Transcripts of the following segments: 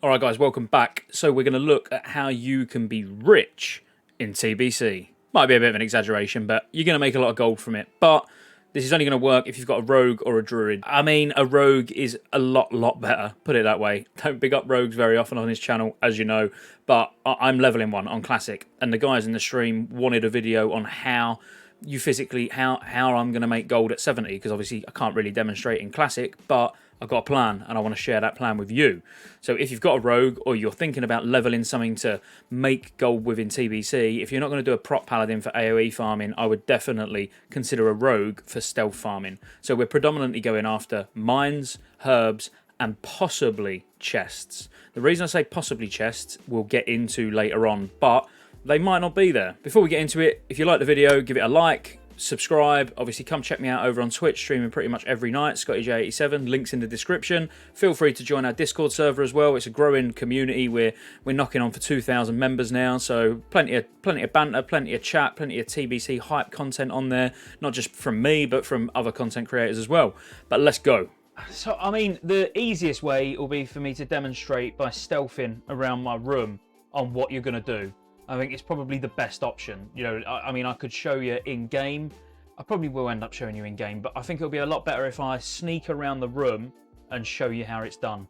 Alright guys, welcome back. So we're going to look at how you can be rich in TBC. Might be a bit of an exaggeration, but you're going to make a lot of gold from it. But this is only going to work if you've got a rogue or a druid. I mean, a rogue is a lot better, put it that way. Don't big up rogues very often on this channel, as you know, but I'm leveling one on Classic, and the guys in the stream wanted a video on how you physically, how I'm going to make gold at 70, because obviously I can't really demonstrate in Classic, but I've got a plan and I want to share that plan with you. So if you've got a rogue or you're thinking about leveling something to make gold within TBC, if you're not going to do a prop paladin for AoE farming, I would definitely consider a rogue for stealth farming. So we're predominantly going after mines, herbs, and possibly chests. The reason I say possibly chests, we'll get into later on, but they might not be there. Before we get into it, if you like the video, give it a like, subscribe. Obviously, come check me out over on Twitch, streaming pretty much every night. Scottejaye87, links in the description. Feel free to join our Discord server as well. It's a growing community. We're knocking on for 2,000 members now, so plenty of banter, plenty of chat, plenty of TBC hype content on there. Not just from me, but from other content creators as well. But let's go. So, I mean, the easiest way will be for me to demonstrate by stealthing around my room on what you're going to do. I think it's probably the best option. You know, I mean, I could show you in game. I probably will end up showing you in game, but I think it'll be a lot better if I sneak around the room and show you how it's done.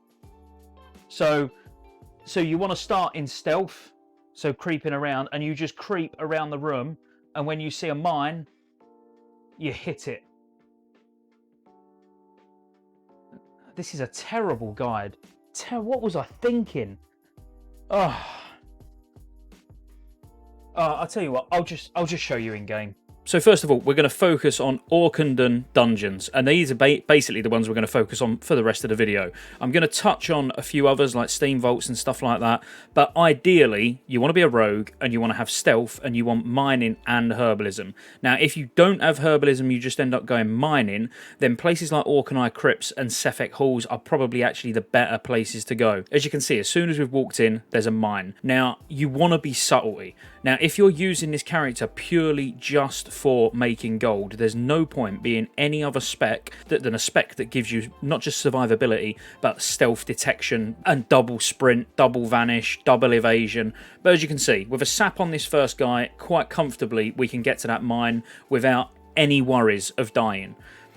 So you want to start in stealth, so creeping around, and you just creep around the room, and when you see a mine, you hit it. This is a terrible guide. What was I thinking? Oh. I'll tell you what, I'll just show you in game. So first of all, we're going to focus on Orcandon Dungeons, and these are basically the ones we're going to focus on for the rest of the video. I'm going to touch on a few others like Steam Vaults and stuff like that, but ideally, you want to be a rogue, and you want to have stealth, and you want mining and herbalism. Now, if you don't have herbalism, you just end up going mining, then places like Orcandon Crypts and Sefek Halls are probably actually the better places to go. As you can see, as soon as we've walked in, there's a mine. Now, you want to be subtlety. Now, if you're using this character purely just for making gold, there's no point being any other spec than a spec that gives you not just survivability, but stealth detection and double sprint, double vanish, double evasion. But as you can see, with a sap on this first guy, quite comfortably, we can get to that mine without any worries of dying.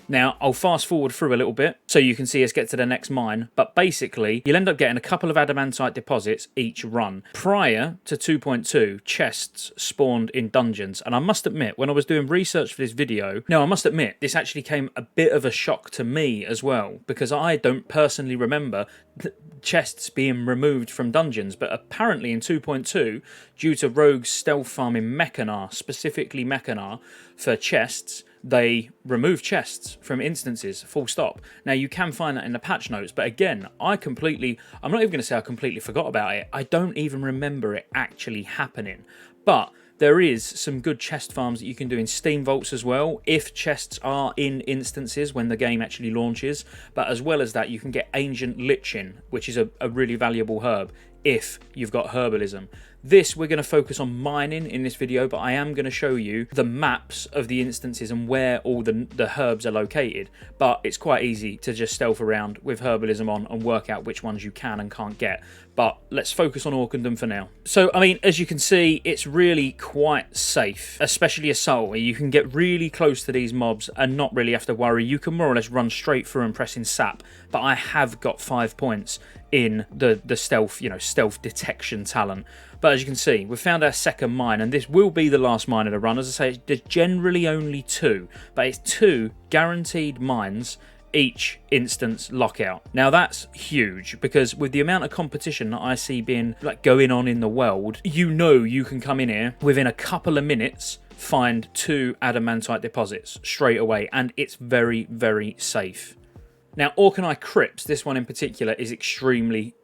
Now, I'll fast forward through a little bit so you can see us get to the next mine, but basically, you'll end up getting a couple of adamantite deposits each run. Prior to 2.2, chests spawned in dungeons, and I must admit, when I was doing research for this video, this actually came a bit of a shock to me as well, because I don't personally remember chests being removed from dungeons, but apparently in 2.2, due to rogues stealth farming Mechanar, specifically Mechanar, for chests, they remove chests from instances, full stop. Now, you can find that in the patch notes, but again, I'm not even going to say I completely forgot about it. I don't even remember it actually happening. But there is some good chest farms that you can do in Steam Vaults as well, if chests are in instances when the game actually launches. But as well as that, you can get Ancient Lichen, which is a really valuable herb, if you've got herbalism. This, we're going to focus on mining in this video, but I am going to show you the maps of the instances and where all the herbs are located. But it's quite easy to just stealth around with herbalism on and work out which ones you can and can't get. But let's focus on Orcandon for now. So, I mean, as you can see, it's really quite safe, especially a soul. You can get really close to these mobs and not really have to worry. You can more or less run straight through and press in sap, but I have got 5 points in the stealth, stealth detection talent. But as you can see, we've found our second mine, and this will be the last mine of the run. As I say, there's generally only 2, but it's 2 guaranteed mines each instance lockout. Now that's huge, because with the amount of competition that I see being going on in the world, you can come in here within a couple of minutes, find 2 adamantite deposits straight away, and it's very, very safe. Now, Orcandon Crypts, this one in particular, is extremely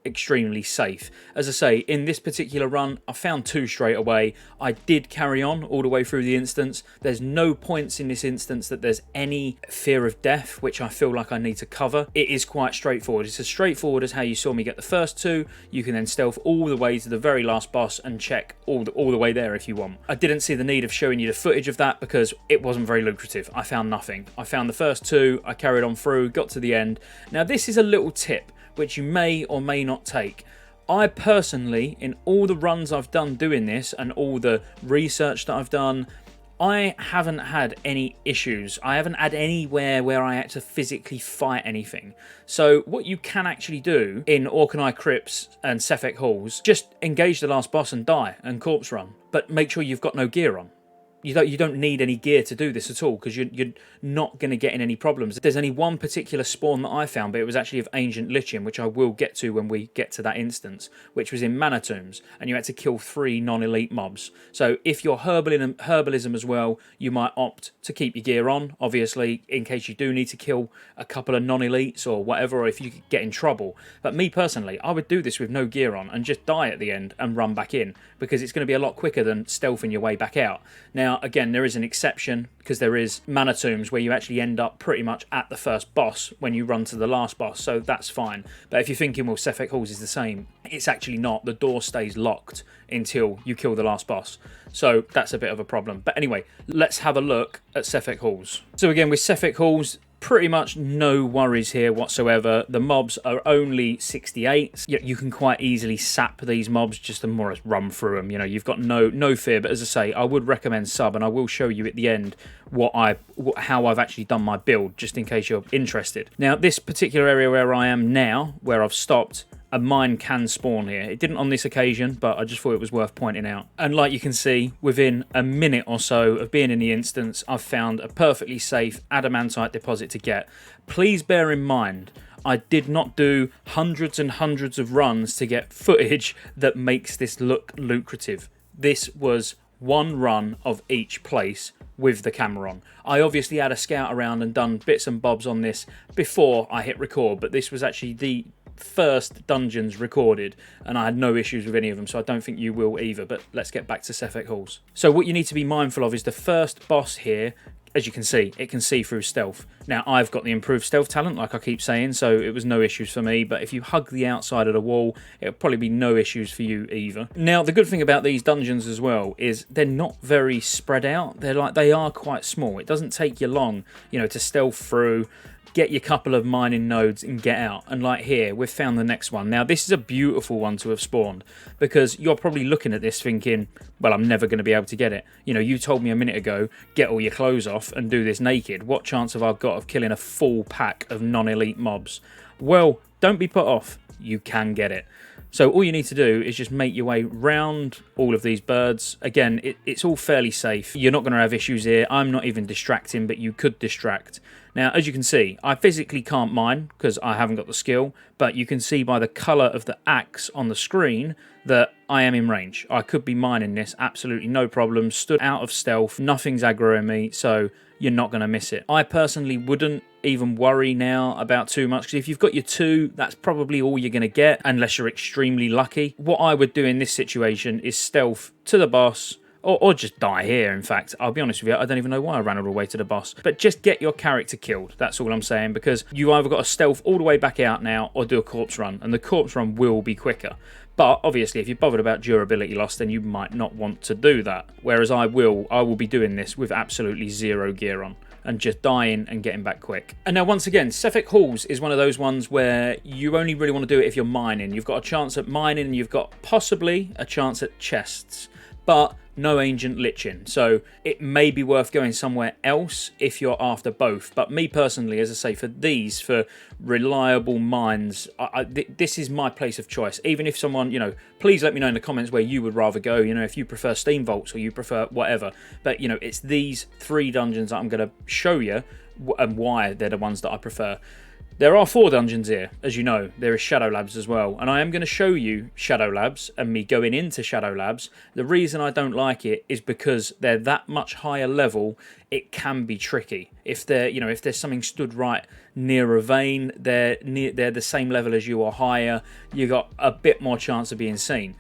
safe. As I say, in this particular run, I found 2 straight away. I did carry on all the way through the instance. There's no points in this instance that there's any fear of death, which I feel like I need to cover. It is quite straightforward. It's as straightforward as how you saw me get the first 2. You can then stealth all the way to the very last boss and check all the way there if you want. I didn't see the need of showing you the footage of that because it wasn't very lucrative. I found nothing. I found the first 2, I carried on through, got to the end. Now, this is a little tip which you may or may not take. I personally, in all the runs I've done doing this and all the research that I've done, I haven't had any issues. I haven't had anywhere where I had to physically fight anything. So what you can actually do in Orcandon Crypts and Sefek Halls, just engage the last boss and die and corpse run, but make sure you've got no gear on. You don't need any gear to do this at all, because you're not going to get in any problems. There's only one particular spawn that I found, but it was actually of Ancient Lichen, which I will get to when we get to that instance, which was in Mana Tombs, and you had to kill 3 non-elite mobs. So if you're herbalism as well, you might opt to keep your gear on, obviously, in case you do need to kill a couple of non-elites or whatever, or if you get in trouble. But me personally, I would do this with no gear on and just die at the end and run back in, because it's going to be a lot quicker than stealthing your way back out. Now, again, there is an exception, because there is Mana Tombs where you actually end up pretty much at the first boss when you run to the last boss, so that's fine. But if you're thinking, well, Sefek Halls is the same, it's actually not. The door stays locked until you kill the last boss, so that's a bit of a problem. But anyway, let's have a look at Sefek Halls. So again, with Sefek Halls, pretty much no worries here whatsoever. The mobs are only 68. You can quite easily sap these mobs, just to more or less run through them. You know, you've got no fear. But as I say, I would recommend sub, and I will show you at the end how I've actually done my build, just in case you're interested. Now, this particular area where I am now, where I've stopped, a mine can spawn here. It didn't on this occasion, but I just thought it was worth pointing out. And like you can see, within a minute or so of being in the instance, I've found a perfectly safe adamantite deposit to get. Please bear in mind, I did not do hundreds and hundreds of runs to get footage that makes this look lucrative. This was one run of each place with the camera on. I obviously had a scout around and done bits and bobs on this before I hit record, but this was actually the first dungeons recorded, and I had no issues with any of them, so I don't think you will either. But let's get back to Sefek Halls. So what you need to be mindful of is the first boss here. As you can see, it can see through stealth. Now, I've got the improved stealth talent, like I keep saying, so it was no issues for me. But if you hug the outside of the wall, it'll probably be no issues for you either. Now, the good thing about these dungeons as well is they're not very spread out. They are quite small. It doesn't take you long, you know, to stealth through, get your couple of mining nodes and get out. And like here, we've found the next one. Now, this is a beautiful one to have spawned, because you're probably looking at this thinking, well, I'm never going to be able to get it. You know, you told me a minute ago, get all your clothes off and do this naked. What chance have I got of killing a full pack of non-elite mobs? Well, don't be put off. You can get it. So all you need to do is just make your way round all of these birds. Again, it's all fairly safe. You're not going to have issues here. I'm not even distracting, but you could distract. Now, as you can see, I physically can't mine because I haven't got the skill, but you can see by the colour of the axe on the screen that I am in range. I could be mining this, absolutely no problem. Stood out of stealth, nothing's aggroing me, so you're not going to miss it. I personally wouldn't even worry now about too much, because if you've got your 2, that's probably all you're going to get, unless you're extremely lucky. What I would do in this situation is stealth to the boss, or just die here. In fact, I'll be honest with you, I don't even know why I ran all the way to the boss. But just get your character killed, that's all I'm saying, because you either got to stealth all the way back out now, or do a corpse run, and the corpse run will be quicker. But obviously, if you're bothered about durability loss, then you might not want to do that. Whereas I will be doing this with absolutely 0 gear on, and just dying and getting back quick. And now, once again, Sefek Halls is one of those ones where you only really want to do it if you're mining. You've got a chance at mining, and you've got possibly a chance at chests, but no Ancient Lichen. So it may be worth going somewhere else if you're after both. But me personally, as I say, for reliable mines, this is my place of choice. Even if someone, you know, please let me know in the comments where you would rather go, you know, if you prefer Steam Vaults or you prefer whatever. But, you know, it's these 3 dungeons that I'm going to show you and why they're the ones that I prefer. There are 4 dungeons here, as you know. There is Shadow Labs as well, and I am going to show you Shadow Labs and me going into Shadow Labs. The reason I don't like it is because they're that much higher level. It can be tricky. If they're, you know, if there's something stood right near a vein, they're the same level as you or higher. You got a bit more chance of being seen,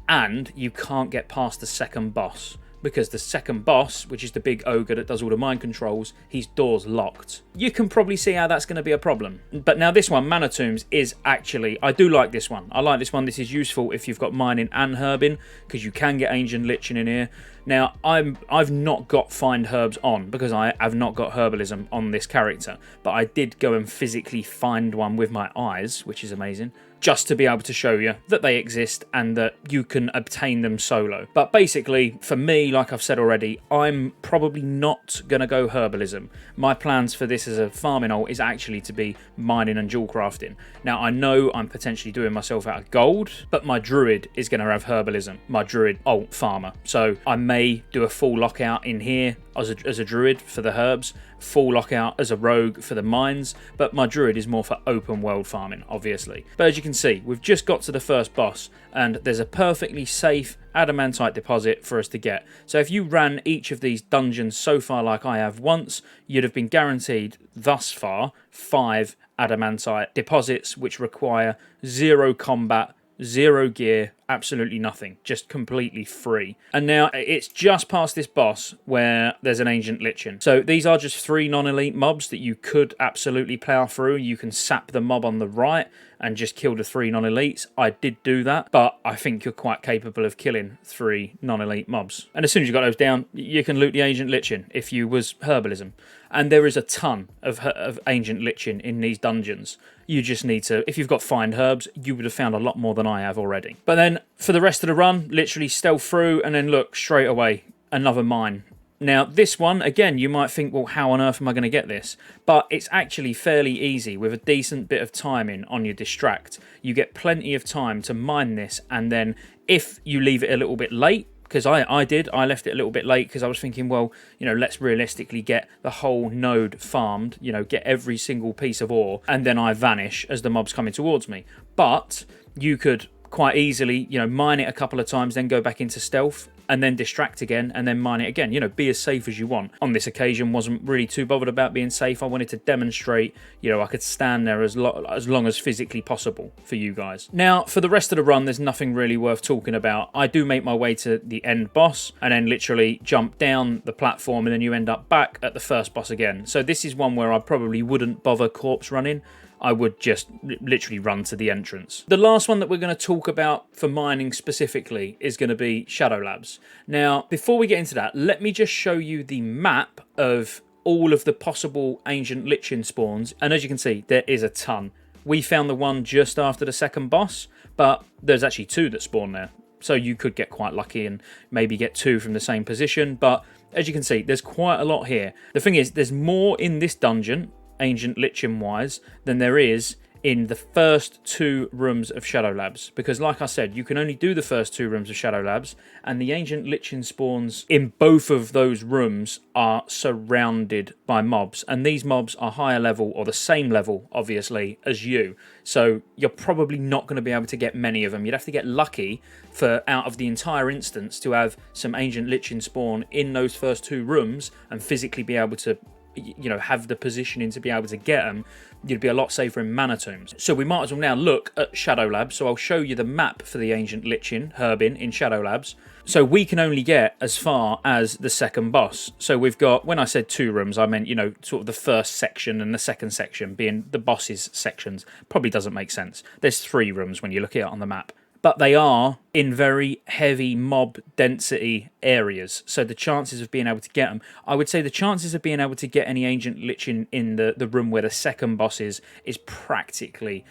and you can't get past the second boss, because the second boss, which is the big ogre that does all the mind controls, his door's locked. You can probably see how that's going to be a problem. But now this one, Mana Tombs, is actually, I do like this one. I like this one. This is useful if you've got mining and herbing, because you can get Ancient Lichen in here. Now, I've not got Find Herbs on, because I have not got Herbalism on this character. But I did go and physically find one with my eyes, which is amazing. just to be able to show you that they exist and that you can obtain them solo. But basically, for me, like I've said already, I'm probably not going to go herbalism. My plans for this as a farming alt is actually to be mining and jewel crafting. Now, I know I'm potentially doing myself out of gold, but my druid is going to have herbalism, my druid alt farmer. So I may do a full lockout in here as a druid for the herbs, full lockout as a rogue for the mines, but my druid is more for open world farming, obviously. But as you can see, we've just got to the first boss, and there's a perfectly safe adamantite deposit for us to get. So if you ran each of these dungeons so far like I have once, you'd have been guaranteed thus far 5 adamantite deposits, which require 0 combat, 0 gear, absolutely nothing, just completely free. And now it's just past this boss where there's an ancient Lichen. So these are just 3 non-elite mobs that you could absolutely plow through. You can sap the mob on the right and just kill the 3 non-elites. I did do that, but I think you're quite capable of killing 3 non-elite mobs. And as soon as you got those down, you can loot the ancient Lichen if you was herbalism. And there is a ton of ancient Lichen in these dungeons. You just need to, if you've got find herbs, you would have found a lot more than I have already. But then for the rest of the run, literally stealth through and then look straight away, another mine. Now this one, again, you might think, well, how on earth am I going to get this? But it's actually fairly easy with a decent bit of timing on your distract. You get plenty of time to mine this, and then if you leave it a little bit late, because I left it a little bit late because I was thinking, well, you know, let's realistically get the whole node farmed, you know, get every single piece of ore, and then I vanish as the mob's coming towards me. But you could quite easily, you know, mine it a couple of times, then go back into stealth, and then distract again, and then mine it again. You know, be as safe as you want. On this occasion, wasn't really too bothered about being safe. I wanted to demonstrate, you know, I could stand there as long as physically possible for you guys. Now, for the rest of the run, there's nothing really worth talking about. I do make my way to the end boss, and then literally jump down the platform, and then you end up back at the first boss again. So this is one where I probably wouldn't bother corpse running. I would just literally run to the entrance. The last one that we're going to talk about for mining specifically is going to be Shadow Labs. Now, before we get into that, let me just show you the map of all of the possible ancient Lichen spawns. And as you can see, there is a ton. We found the one just after the second boss, but there's actually 2 that spawn there. So you could get quite lucky and maybe get 2 from the same position. But as you can see, there's quite a lot here. The thing is, there's more in this dungeon, ancient Lichen wise, than there is in the first 2 rooms of Shadow Labs, because like I said, you can only do the first 2 rooms of Shadow Labs, and the ancient Lichen spawns in both of those rooms are surrounded by mobs, and these mobs are higher level, or the same level obviously as you, so you're probably not going to be able to get many of them. You'd have to get lucky for out of the entire instance to have some ancient Lichen spawn in those first 2 rooms and physically be able to, you know, have the positioning to be able to get them. You'd be a lot safer in mana tombs. So we might as well now look at Shadow Labs. So I'll show you the map for the ancient Lichen Herbin in Shadow Labs. So we can only get as far as the second boss. So we've got, when I said 2 rooms, I meant, you know, sort of the first section and the second section being the boss's sections. Probably doesn't make sense. There's 3 rooms when you look at it on the map. But they are in very heavy mob density areas. So the chances of being able to get them, I would say the chances of being able to get any ancient Lichen in the room where the second boss is practically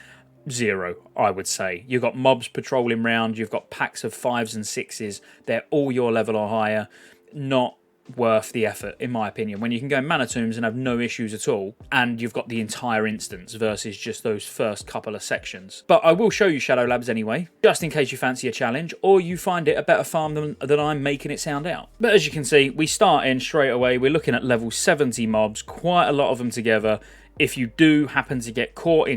0, I would say. You've got mobs patrolling around, you've got packs of 5s and 6s, they're all your level or higher. Not worth the effort, in my opinion, when you can go in mana tombs and have no issues at all, and you've got the entire instance versus just those first couple of sections. But I will show you Shadow Labs anyway, just in case you fancy a challenge or you find it a better farm than I'm making it sound out. But as you can see, we start in straight away. We're looking at level 70 mobs, quite a lot of them together. If you do happen to get caught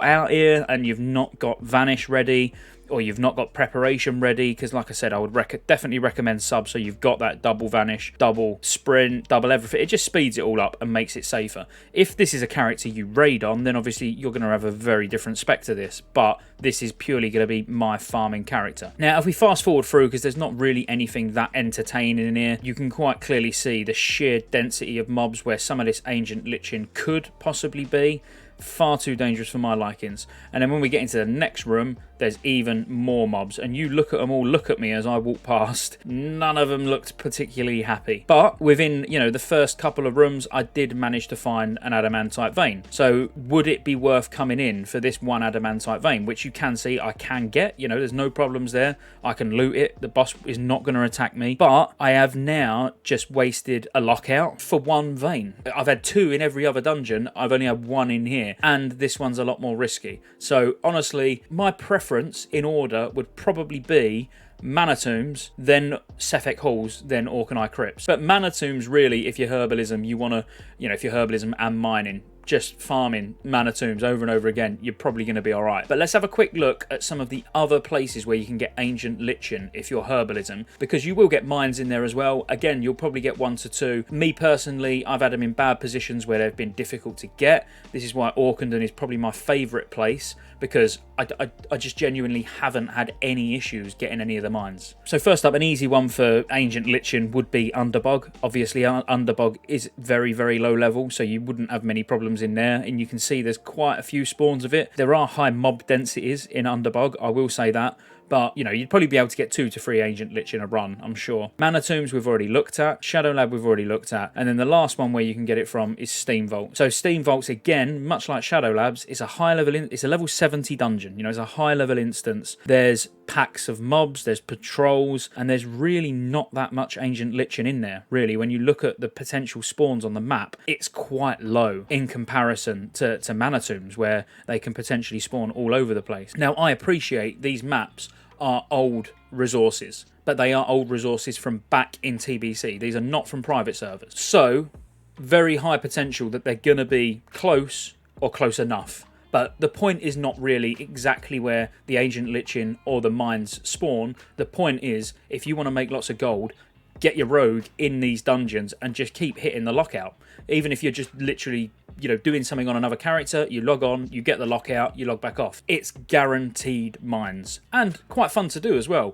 out here and you've not got Vanish ready, or you've not got preparation ready, because like I said, I would definitely recommend sub, so you've got that double vanish, double sprint, double everything. It just speeds it all up and makes it safer. If this is a character you raid on, then obviously you're going to have a very different spec to this, but this is purely going to be my farming character. Now, if we fast forward through, because there's not really anything that entertaining in here, you can quite clearly see the sheer density of mobs where some of this ancient Lichen could possibly be. Far too dangerous for my likings. And then when we get into the next room, there's even more mobs. And you look at them all, look at me as I walk past. None of them looked particularly happy. But within, you know, the first couple of rooms, I did manage to find an adamantite vein. So would it be worth coming in for this one adamantite vein, which you can see I can get? You know, there's no problems there. I can loot it. The boss is not going to attack me. But I have now just wasted a lockout for one vein. I've had 2 in every other dungeon. I've only had 1 in here. And this one's a lot more risky. So honestly, my preference in order would probably be Mana Tombs, then Sefek Halls, then Orcandon Crypts. But Mana Tombs, really, if you're herbalism, you want to, you know, if you're herbalism and mining, just farming Mana Tombs over and over again, you're probably going to be alright. But let's have a quick look at some of the other places where you can get Ancient Lichen if you're herbalism, because you will get mines in there as well. Again, you'll probably get 1 to 2. Me personally, I've had them in bad positions where they've been difficult to get. This is why Orcandon is probably my favourite place, because I just genuinely haven't had any issues getting any of the mines. So first up, an easy one for Ancient Lichen would be Underbog. Obviously, Underbog is very, very low level, so you wouldn't have many problems in there, and you can see there's quite a few spawns of it. There are high mob densities in Underbog, I will say that. But, you know, you'd probably be able to get 2 to 3 Ancient Lich in a run, I'm sure. Mana Tombs we've already looked at. Shadow Lab we've already looked at. And then the last one where you can get it from is Steam Vault. So Steam Vaults, again, much like Shadow Labs, is a high level, it's a level 70 dungeon. You know, it's a high level instance. There's packs of mobs, there's patrols, and there's really not that much Ancient Lichen in there, really. When you look at the potential spawns on the map, it's quite low in comparison to Mana Tombs, where they can potentially spawn all over the place. Now, I appreciate these maps are old resources, but they are old resources from back in TBC. These are not from private servers. So, very high potential that they're going to be close or close enough. But the point is not really exactly where the Ancient Lichen or the mines spawn. The point is, if you want to make lots of gold, get your rogue in these dungeons and just keep hitting the lockout. Even if you're just literally, you know, doing something on another character, you log on, you get the lockout, you log back off. It's guaranteed mines, and quite fun to do as well.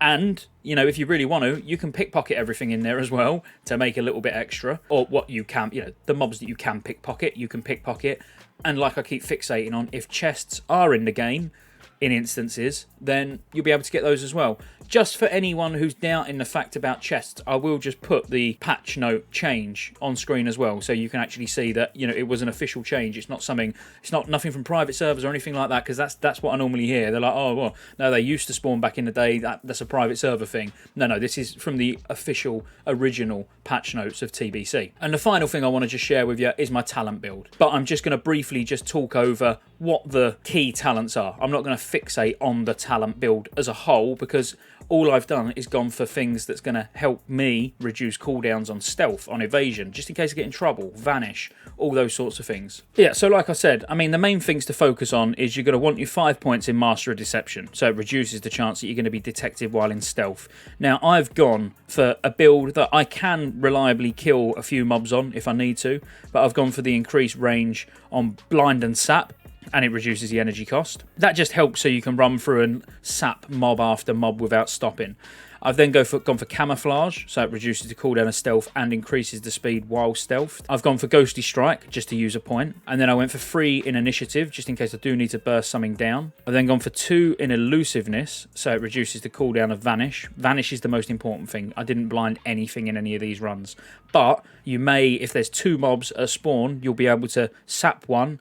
And, you know, if you really want to, you can pickpocket everything in there as well to make a little bit extra. Or what you can, you know, the mobs that you can pickpocket, you can pickpocket. And like I keep fixating on, if chests are in the game, in instances, then you'll be able to get those as well. Just for anyone who's doubting the fact about chests, I will just put the patch note change on screen as well, so you can actually see that, you know, it was an official change. It's not something, it's not nothing from private servers or anything like that, because that's what I normally hear. They're like, oh well, no, they used to spawn back in the day. That's a private server thing. No, this is from the official original patch notes of TBC. And the final thing I want to just share with you is my talent build. But I'm just going to briefly just talk over what the key talents are. I'm not going to fixate on the talent build as a whole, because all I've done is gone for things that's going to help me reduce cooldowns on stealth, on evasion, just in case I get in trouble, vanish, all those sorts of things. Yeah, so like I said, I mean, the main things to focus on is you're going to want your 5 points in Master of Deception, so it reduces the chance that you're going to be detected while in stealth. Now, I've gone for a build that I can reliably kill a few mobs on if I need to, but I've gone for the increased range on Blind and Sap, and it reduces the energy cost. That just helps so you can run through and sap mob after mob without stopping. I've then gone for Camouflage, so it reduces the cooldown of stealth and increases the speed while stealthed. I've gone for Ghostly Strike, just to use a point. And then I went for 3 in Initiative, just in case I do need to burst something down. I've then gone for 2 in Elusiveness, so it reduces the cooldown of Vanish. Vanish is the most important thing. I didn't blind anything in any of these runs. But you may, if there's 2 mobs at a spawn, you'll be able to sap one,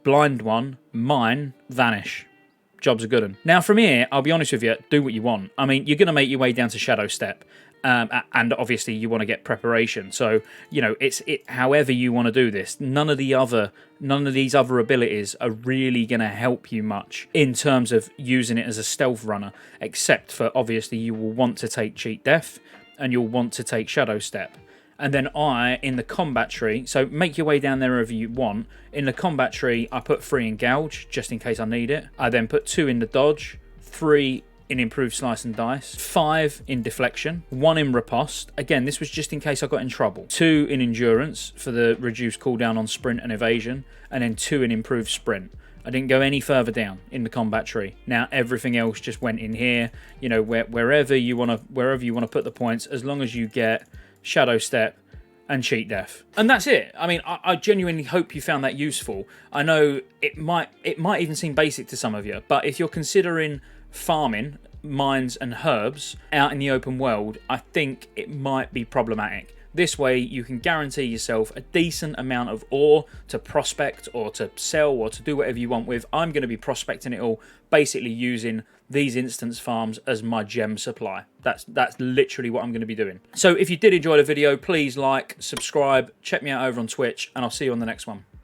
blind one, mine, vanish. Job's a good one. Now from here, I'll be honest with you, do what you want. I mean, you're going to make your way down to Shadow Step. And obviously you want to get preparation. So, you know, it's however you want to do this. None of these other abilities are really going to help you much in terms of using it as a stealth runner, except for obviously you will want to take Cheat Death and you'll want to take Shadow Step. And then in the combat tree, so make your way down there wherever you want. In the combat tree, I put 3 in Gouge, just in case I need it. I then put 2 in the Dodge, 3 in Improved Slice and Dice, 5 in Deflection, 1 in Riposte. Again, this was just in case I got in trouble. 2 in Endurance for the reduced cooldown on Sprint and Evasion, and then 2 in Improved Sprint. I didn't go any further down in the combat tree. Now everything else just went in here. You know, wherever you want to put the points, as long as you get Shadow Step and cheat death. And that's it. I mean, I genuinely hope you found that useful. I know it might even seem basic to some of you, but if you're considering farming mines and herbs out in the open world, I think it might be problematic. This way you can guarantee yourself a decent amount of ore to prospect or to sell or to do whatever you want with. I'm going to be prospecting it all, basically using these instance farms as my gem supply. That's literally what I'm going to be doing. So if you did enjoy the video, please like, subscribe, check me out over on Twitch, and I'll see you on the next one.